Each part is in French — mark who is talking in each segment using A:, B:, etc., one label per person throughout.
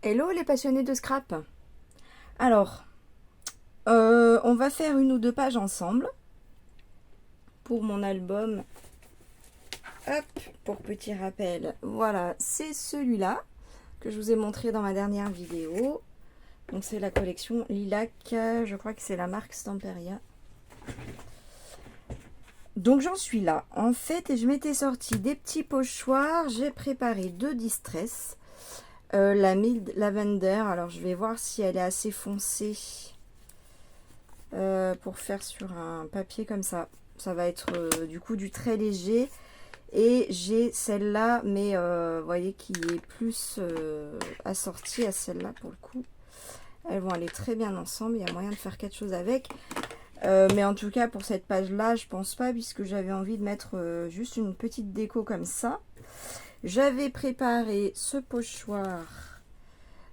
A: Hello les passionnés de scrap. Alors, on va faire une ou deux pages ensemble pour mon album. Hop, pour petit rappel, voilà, c'est celui-là que je vous ai montré dans ma dernière vidéo. Donc c'est la collection Lilac, je crois que c'est la marque Stamperia. Donc j'en suis là. En fait, je m'étais sorti des petits pochoirs. J'ai préparé deux distress. La Mild Lavender, alors je vais voir si elle est assez foncée pour faire sur un papier comme ça. Ça va être du coup du très léger. Et j'ai celle-là, mais vous voyez, qui est plus assortie à celle-là pour le coup. Elles vont aller très bien ensemble, il y a moyen de faire quelque chose avec. Mais en tout cas, pour cette page-là, je pense pas, puisque j'avais envie de mettre juste une petite déco comme ça. J'avais préparé ce pochoir,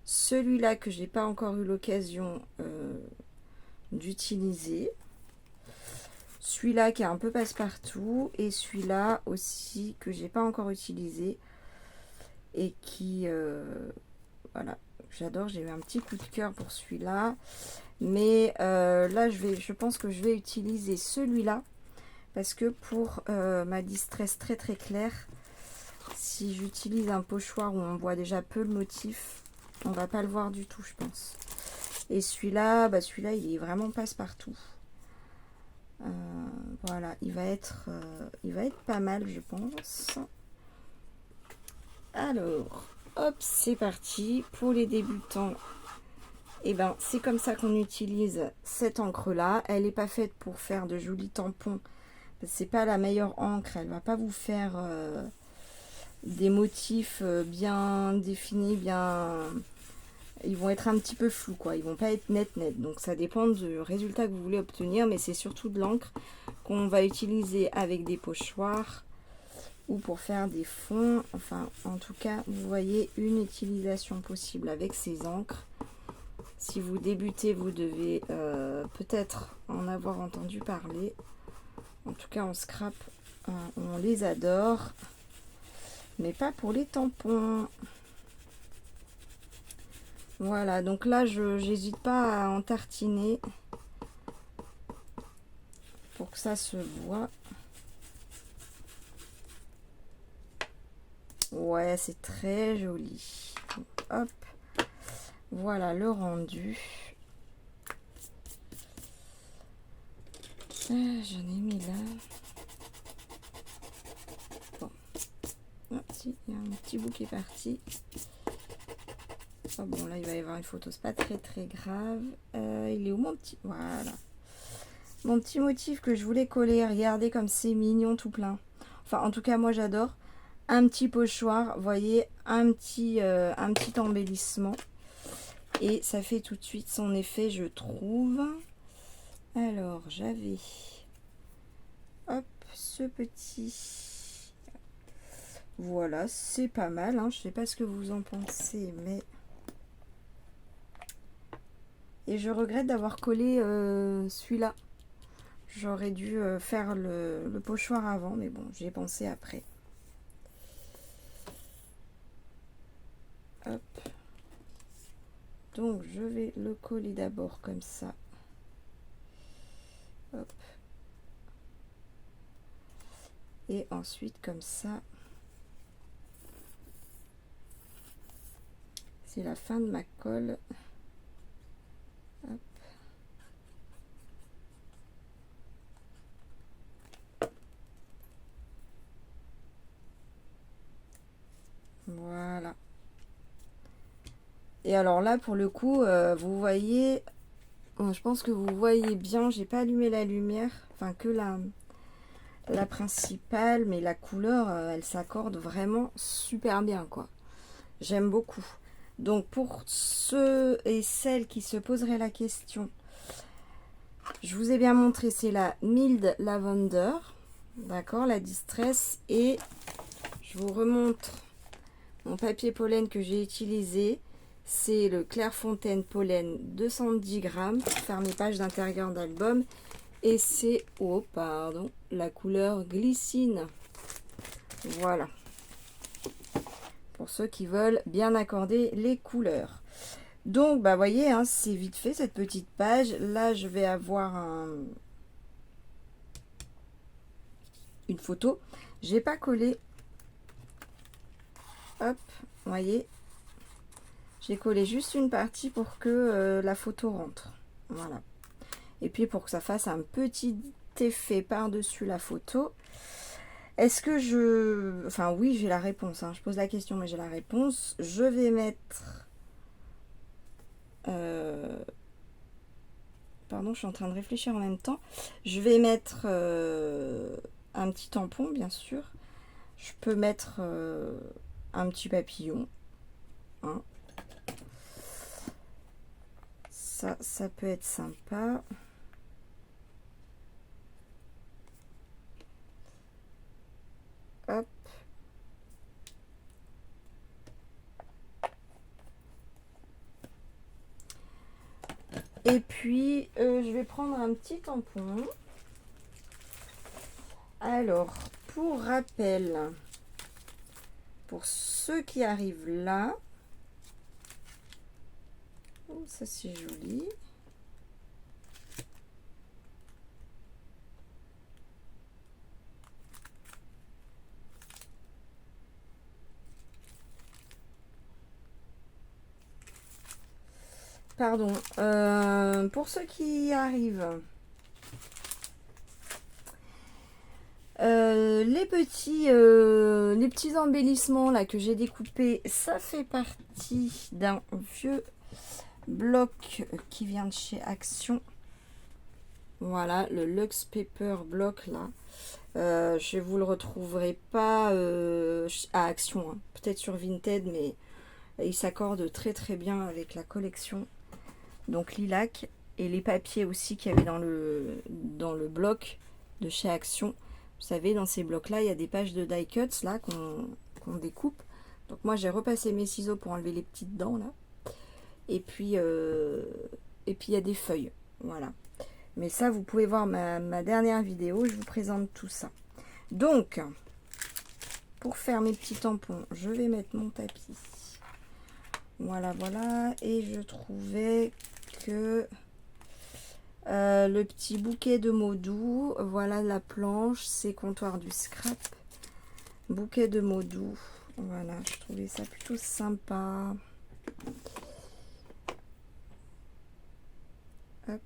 A: celui-là que j'ai pas encore eu l'occasion d'utiliser. Celui-là qui est un peu passe-partout et celui-là aussi que j'ai pas encore utilisé et qui voilà, j'adore, j'ai eu un petit coup de cœur pour celui-là, mais là je pense que je vais utiliser celui-là parce que pour ma distress très très claire, si j'utilise un pochoir où on voit déjà peu le motif, on va pas le voir du tout, je pense. Et celui-là, celui-là il est vraiment passe-partout. Voilà, il va être pas mal, je pense. Alors, hop, c'est parti. Pour les débutants, et ben, c'est comme ça qu'on utilise cette encre-là. Elle n'est pas faite pour faire de jolis tampons. C'est pas la meilleure encre. Elle va pas vous faire des motifs bien définis, bien... Ils vont être un petit peu flous, quoi. Ils vont pas être net. Donc ça dépend du résultat que vous voulez obtenir, mais c'est surtout de l'encre qu'on va utiliser avec des pochoirs ou pour faire des fonds. Enfin, en tout cas, vous voyez une utilisation possible avec ces encres. Si vous débutez, vous devez peut-être en avoir entendu parler. En tout cas, en scrap, on les adore, mais pas pour les tampons. Voilà, donc là, j'hésite pas à en tartiner pour que ça se voit. Ouais, c'est très joli. Donc, hop, voilà le rendu. J'en ai mis là. Bon, ah, si, il y a un petit bout qui est parti. Oh, bon, là, il va y avoir une photo, c'est pas très très grave. Il est où mon petit... Voilà. Mon petit motif que je voulais coller. Regardez comme c'est mignon tout plein. Enfin, en tout cas, moi, j'adore. Un petit pochoir, vous voyez, un petit embellissement. Et ça fait tout de suite son effet, je trouve. Alors, j'avais... Hop, ce petit... Voilà, c'est pas mal. Hein. Je sais pas ce que vous en pensez, mais... Et je regrette d'avoir collé celui-là. J'aurais dû faire le pochoir avant, mais bon, j'y ai pensé après. Hop. Donc, je vais le coller d'abord comme ça. Hop. Et ensuite, comme ça. C'est la fin de ma colle. Hop. Voilà. Et alors là, pour le coup, vous voyez, je pense que vous voyez bien, j'ai pas allumé la lumière, enfin que la principale, mais la couleur, elle s'accorde vraiment super bien, quoi. J'aime beaucoup. Donc pour ceux et celles qui se poseraient la question, je vous ai bien montré, c'est la Mild Lavender, d'accord, la Distress, et je vous remontre mon papier pollen que j'ai utilisé. C'est le Clairefontaine Pollen 210 grammes pour faire mes pages d'intérieur d'album. Et c'est, oh pardon, la couleur glycine. Voilà. pour ceux qui veulent bien accorder les couleurs. Donc, bah, voyez, hein, c'est vite fait cette petite page. Là, je vais avoir une photo. J'ai pas collé. Hop, voyez. J'ai collé juste une partie pour que la photo rentre. Voilà. Et puis pour que ça fasse un petit effet par-dessus la photo. Est-ce que je... Enfin oui, j'ai la réponse. Hein. Je pose la question, mais j'ai la réponse. Je vais mettre... Pardon, je suis en train de réfléchir en même temps. Je vais mettre un petit tampon, bien sûr. Je peux mettre un petit papillon. Hein. Ça peut être sympa. Hop. Et puis, je vais prendre un petit tampon. Alors, pour rappel, pour ceux qui arrivent là, oh, ça c'est joli. Pardon, pour ceux qui arrivent, les petits embellissements là que j'ai découpés, ça fait partie d'un vieux bloc qui vient de chez Action. Voilà, le Luxe Paper bloc là. Je vous le retrouverai pas à Action, hein. Peut-être sur Vinted, mais il s'accorde très très bien avec la collection. Donc lilac, et les papiers aussi qu'il y avait dans le bloc de chez Action. Vous savez, dans ces blocs là il y a des pages de die cuts là qu'on découpe. Donc moi j'ai repassé mes ciseaux pour enlever les petites dents là, et puis il y a des feuilles, voilà. Mais ça vous pouvez voir ma dernière vidéo, je vous présente tout ça. Donc pour faire mes petits tampons, je vais mettre mon tapis. Voilà, voilà. Et je trouvais que le petit bouquet de mots doux, voilà la planche, c'est comptoir du scrap. Bouquet de mots doux. Voilà, je trouvais ça plutôt sympa. Hop.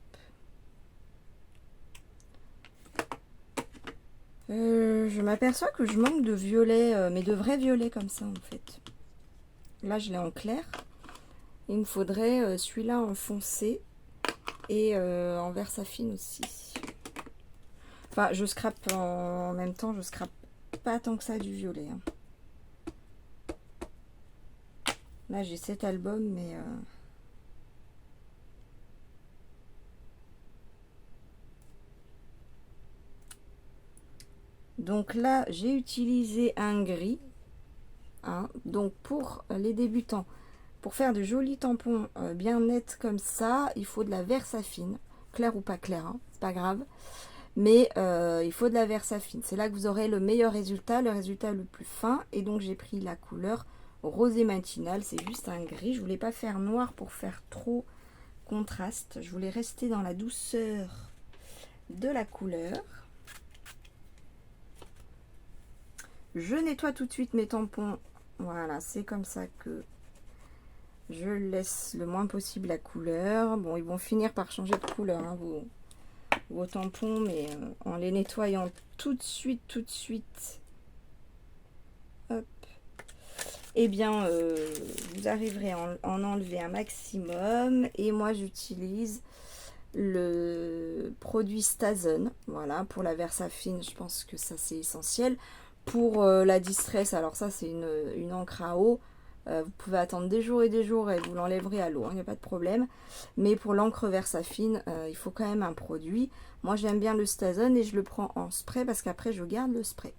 A: Je m'aperçois que je manque de violet, mais de vrais violets comme ça en fait. Là, je l'ai en clair. Il me faudrait celui-là en foncé et en vert saphine aussi. Enfin, je scrape en même temps, je scrape pas tant que ça du violet. Hein. Là, j'ai 7 albums, mais... Donc là, j'ai utilisé un gris. Hein. Donc pour les débutants, pour faire de jolis tampons bien nets comme ça, il faut de la Versafine, clair ou pas clair, hein, c'est pas grave, mais il faut de la Versafine. C'est là que vous aurez le meilleur résultat, le résultat le plus fin. Et donc j'ai pris la couleur rosé matinal, c'est juste un gris. Je voulais pas faire noir pour faire trop contraste, je voulais rester dans la douceur de la couleur. Je nettoie tout de suite mes tampons. Voilà, c'est comme ça que je laisse le moins possible la couleur. Bon, ils vont finir par changer de couleur, hein, vos tampons, mais en les nettoyant tout de suite, hop, eh bien, vous arriverez à en enlever un maximum. Et moi, j'utilise le produit Stazen, voilà, pour la Versafine. Je pense que ça, c'est essentiel. Pour la Distress, alors ça, c'est une encre à eau. Vous pouvez attendre des jours et vous l'enlèverez à l'eau, il n'y a pas de problème. Mais pour l'encre Versafine, il faut quand même un produit. Moi, j'aime bien le Stazen et je le prends en spray parce qu'après, je garde le spray.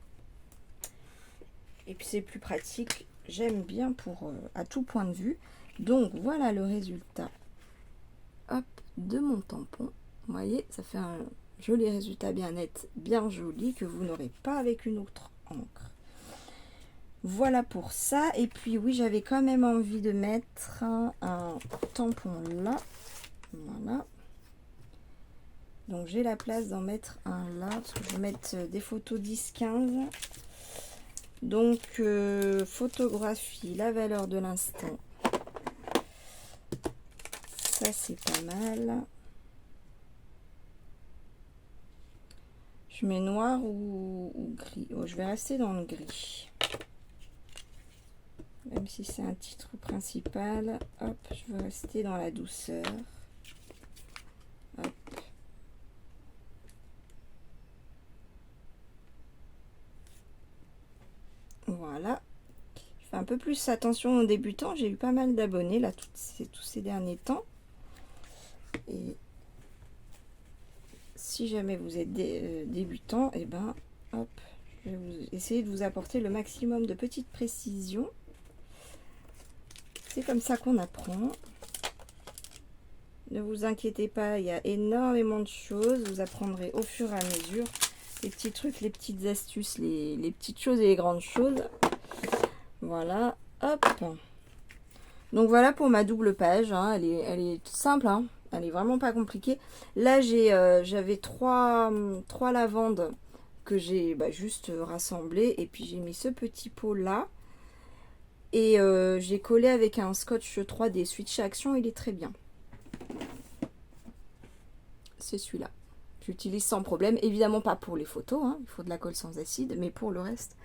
A: Et puis, c'est plus pratique. J'aime bien pour à tout point de vue. Donc, voilà le résultat. Hop, de mon tampon. Vous voyez, ça fait un joli résultat bien net, bien joli, que vous n'aurez pas avec une autre encre. Voilà pour ça. Et puis oui, j'avais quand même envie de mettre un tampon là. Voilà. Donc j'ai la place d'en mettre un là, parce que je vais mettre des photos 10-15. Donc photographie, la valeur de l'instant. Ça c'est pas mal. Je mets noir ou gris. Oh, je vais rester dans le gris. Même si c'est un titre principal. Hop, je vais rester dans la douceur. Hop. Voilà. Je fais un peu plus attention aux débutants. J'ai eu pas mal d'abonnés là tous ces derniers temps. Et si jamais vous êtes débutant, et ben hop, je vais essayer de vous apporter le maximum de petites précisions. C'est comme ça qu'on apprend. Ne vous inquiétez pas, il y a énormément de choses. Vous apprendrez au fur et à mesure les petits trucs, les petites astuces, les petites choses et les grandes choses. Voilà, hop. Donc voilà pour ma double page. Hein. Elle est simple, hein. Elle est vraiment pas compliquée. Là, j'avais trois lavandes que j'ai juste rassemblées. Et puis j'ai mis ce petit pot là. Et j'ai collé avec un scotch 3D Switch Action. Il est très bien. C'est celui-là. J'utilise sans problème. Évidemment pas pour les photos. Hein. Il faut de la colle sans acide. Mais pour le reste,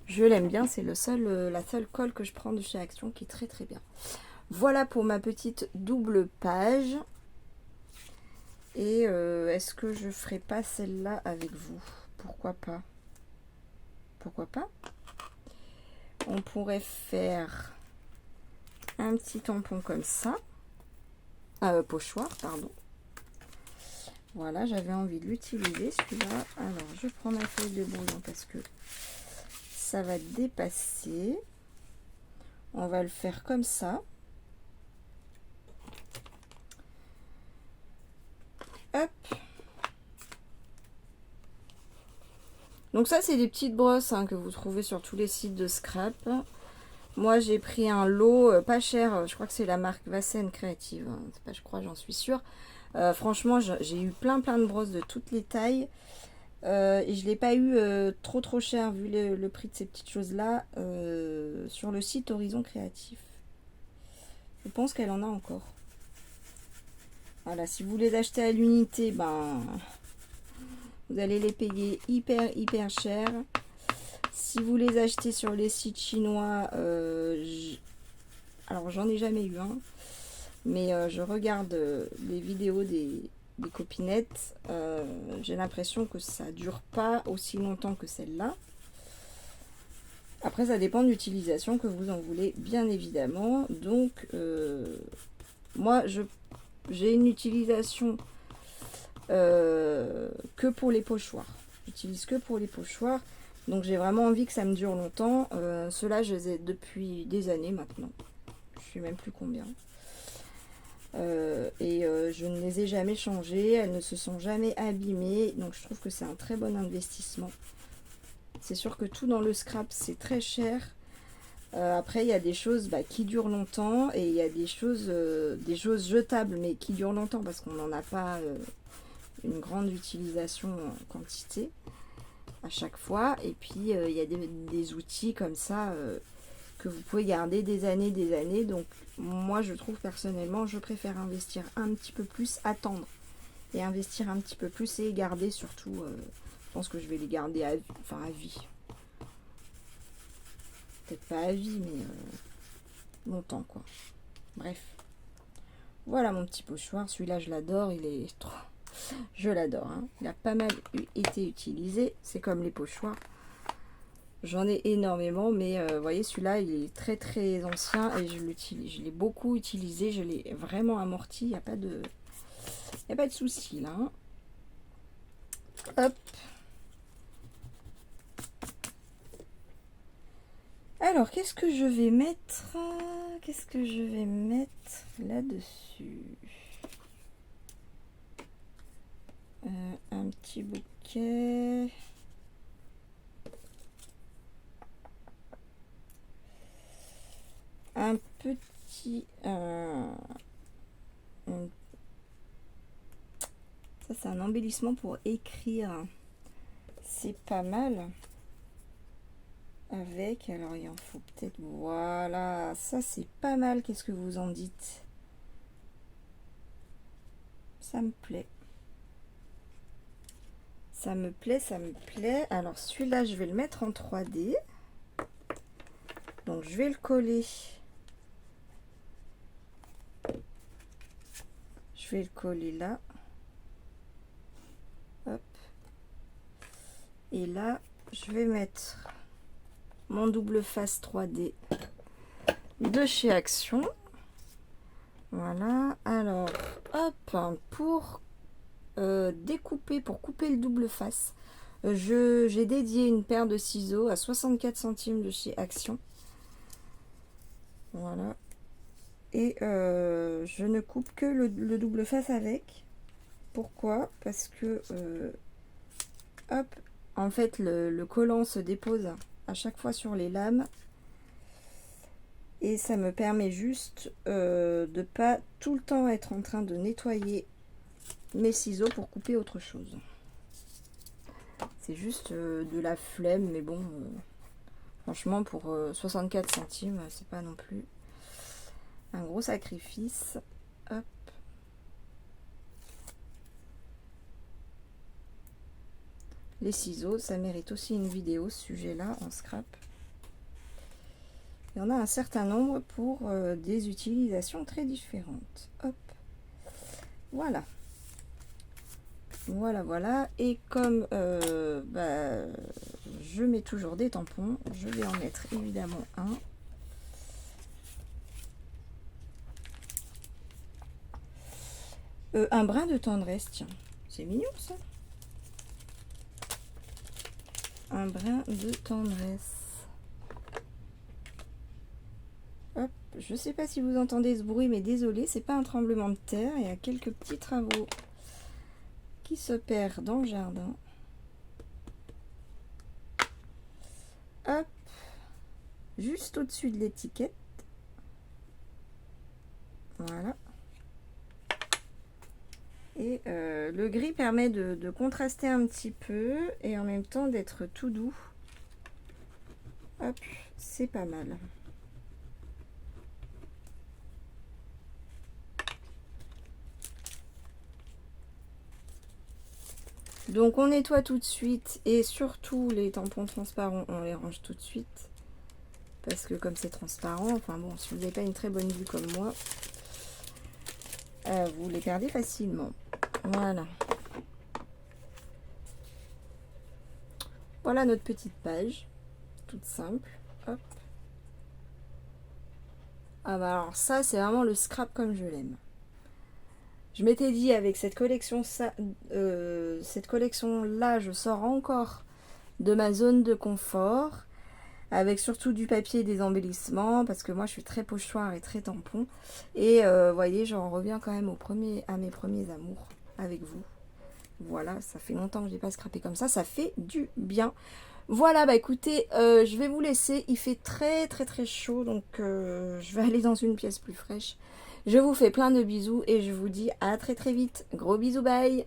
A: je l'aime bien. C'est la seule colle que je prends de chez Action qui est très très bien. Voilà pour ma petite double page. Et est-ce que je ferai pas celle-là avec vous? Pourquoi pas? Pourquoi pas? On pourrait faire un petit tampon comme ça. Pochoir, pardon. Voilà, j'avais envie de l'utiliser celui-là. Alors, je prends ma feuille de brouillon parce que ça va dépasser. On va le faire comme ça. Hop. Donc ça, c'est des petites brosses que vous trouvez sur tous les sites de scrap. Moi, j'ai pris un lot pas cher. Je crois que c'est la marque Vassen Créative. C'est pas, je crois, j'en suis sûre. Franchement, j'ai eu plein de brosses de toutes les tailles. Et je ne l'ai pas eu trop cher vu le prix de ces petites choses-là sur le site Horizon Créatif. Je pense qu'elle en a encore. Voilà, si vous les achetez à l'unité, ben vous allez les payer hyper cher. Si vous les achetez sur les sites chinois, alors j'en ai jamais eu un, mais je regarde les vidéos des copinettes, j'ai l'impression que ça dure pas aussi longtemps que celle-là. Après, ça dépend de l'utilisation que vous en voulez, bien évidemment. Donc, moi, j'ai une utilisation que pour les pochoirs. J'utilise que pour les pochoirs. Donc, j'ai vraiment envie que ça me dure longtemps. Ceux-là, je les ai depuis des années maintenant. Je sais même plus combien. Je ne les ai jamais changées. Elles ne se sont jamais abîmées. Donc, je trouve que c'est un très bon investissement. C'est sûr que tout dans le scrap, c'est très cher. Après, il y a des choses qui durent longtemps et il y a des choses jetables, mais qui durent longtemps parce qu'on n'en a pas une grande utilisation en quantité à chaque fois. Et puis, il y a des outils comme ça que vous pouvez garder des années. Donc, moi, je trouve personnellement, je préfère investir un petit peu plus, attendre et investir un petit peu plus et garder surtout... je pense que je vais les garder à vie. Peut-être pas à vie, mais longtemps, quoi. Bref. Voilà mon petit pochoir. Celui-là, je l'adore. Il est trop... Je l'adore. Hein. Il a pas mal été utilisé. C'est comme les pochoirs. J'en ai énormément, mais vous voyez, celui-là, il est très ancien et je l'ai beaucoup utilisé. Je l'ai vraiment amorti. Il n'y a pas de... souci, là. Hein. Hop. Alors, qu'est-ce que je vais mettre là-dessus? Un petit bouquet. un petit... ça, c'est un embellissement pour écrire. C'est pas mal. Avec, alors il en faut peut-être... Voilà, ça c'est pas mal. Qu'est-ce que vous en dites? Ça me plaît. Ça me plaît, ça me plaît. Alors celui-là, je vais le mettre en 3D. Donc je vais le coller. Je vais le coller là. Hop. Et là, je vais mettre mon double face 3D de chez Action. Voilà. Alors, hop, pour découper, pour couper le double face, j'ai dédié une paire de ciseaux à 64 centimes de chez Action. Voilà. Et je ne coupe que le double face avec. Pourquoi? Parce que hop, en fait le collant se dépose à chaque fois sur les lames et ça me permet juste de pas tout le temps être en train de nettoyer mes ciseaux pour couper autre chose. C'est juste de la flemme, mais bon, franchement pour 64 centimes c'est pas non plus un gros sacrifice. Hop. Les ciseaux, ça mérite aussi une vidéo, ce sujet-là, en scrap. Il y en a un certain nombre pour des utilisations très différentes. Hop. Voilà. Voilà, voilà. Et comme je mets toujours des tampons, je vais en mettre évidemment un. Un brin de tendresse, tiens. C'est mignon, ça. Un brin de tendresse. Hop, je sais pas si vous entendez ce bruit, mais désolé, c'est pas un tremblement de terre. Il y a quelques petits travaux qui s'opèrent dans le jardin. Hop, juste au-dessus de l'étiquette. Voilà. Et le gris permet de contraster un petit peu et en même temps d'être tout doux. Hop, c'est pas mal. Donc on nettoie tout de suite et surtout les tampons transparents, on les range tout de suite. Parce que comme c'est transparent, enfin bon, si vous n'avez pas une très bonne vue comme moi, vous les perdez facilement. Voilà. Voilà notre petite page, toute simple. Hop. Ah bah alors ça, c'est vraiment le scrap comme je l'aime. Je m'étais dit avec cette collection là, je sors encore de ma zone de confort, avec surtout du papier et des embellissements, parce que moi je suis très pochoir et très tampon. Et voyez, j'en reviens quand même à mes premiers amours avec vous. Voilà, ça fait longtemps que je n'ai pas scrappé comme ça fait du bien. Voilà, bah écoutez, je vais vous laisser, il fait très très très chaud, donc je vais aller dans une pièce plus fraîche. Je vous fais plein de bisous et je vous dis à très très vite. Gros bisous, bye!